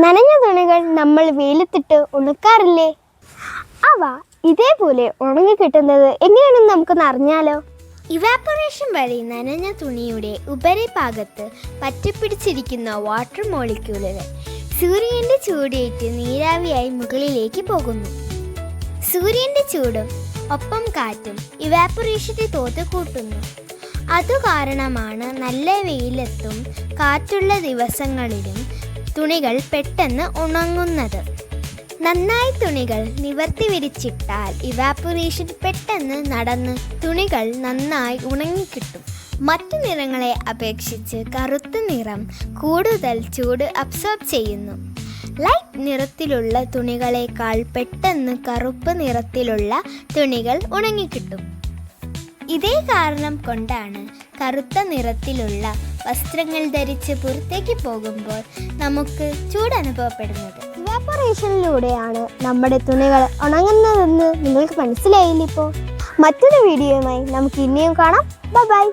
നനഞ്ഞ തുണികൾ നമ്മൾ വെയിലത്തിട്ട് ഉണക്കാറില്ലേ? അവ ഇതേപോലെ ഉണങ്ങി കിട്ടുന്നത് എങ്ങനെയാണെന്ന് നമുക്കൊന്ന് അറിഞ്ഞാലോ? ഇവാപ്പറേഷൻ വഴി നനഞ്ഞ തുണിയുടെ ഉപരിഭാഗത്ത് പറ്റിപ്പിടിച്ചിരിക്കുന്ന വാട്ടർ മോളിക്യൂളുകൾ സൂര്യൻ്റെ ചൂടേറ്റ് നീരാവിയായി മുകളിലേക്ക് പോകുന്നു. സൂര്യൻ്റെ ചൂടും ഒപ്പം കാറ്റും ഇവാപ്പറേഷന്റെ തോത് കൂട്ടുന്നു. അതുകാരണമാണ് നല്ല വെയിലത്തും കാറ്റുള്ള ദിവസങ്ങളിലും തുണികൾ പെട്ടെന്ന് ഉണങ്ങുന്നത്. നന്നായി തുണികൾ നിവർത്തി വിരിച്ചിട്ടാൽ ഇവാപ്പറേഷൻ പെട്ടെന്ന് നടന്ന് തുണികൾ നന്നായി ഉണങ്ങിക്കിട്ടും. മറ്റു നിറങ്ങളെ അപേക്ഷിച്ച് കറുത്ത നിറം കൂടുതൽ ചൂട് അബ്സോർബ് ചെയ്യുന്നു. ലൈറ്റ് നിറത്തിലുള്ള തുണികളെക്കാൾ പെട്ടെന്ന് കറുപ്പ് നിറത്തിലുള്ള തുണികൾ ഉണങ്ങിക്കിട്ടും. ഇതേ കാരണം കൊണ്ടാണ് കറുത്ത നിറത്തിലുള്ള വസ്ത്രങ്ങൾ ധരിച്ച് പുറത്തേക്ക് പോകുമ്പോൾ നമുക്ക് ചൂട് അനുഭവപ്പെടുന്നത്. ഇവാപ്പറേഷനിലൂടെയാണ് നമ്മുടെ തുണികൾ ഉണങ്ങുന്നതെന്ന് നിങ്ങൾക്ക് മനസ്സിലായില്ല ഇപ്പോൾ? മറ്റൊരു വീഡിയോയുമായി നമുക്ക് ഇനിയും കാണാം. ബൈ.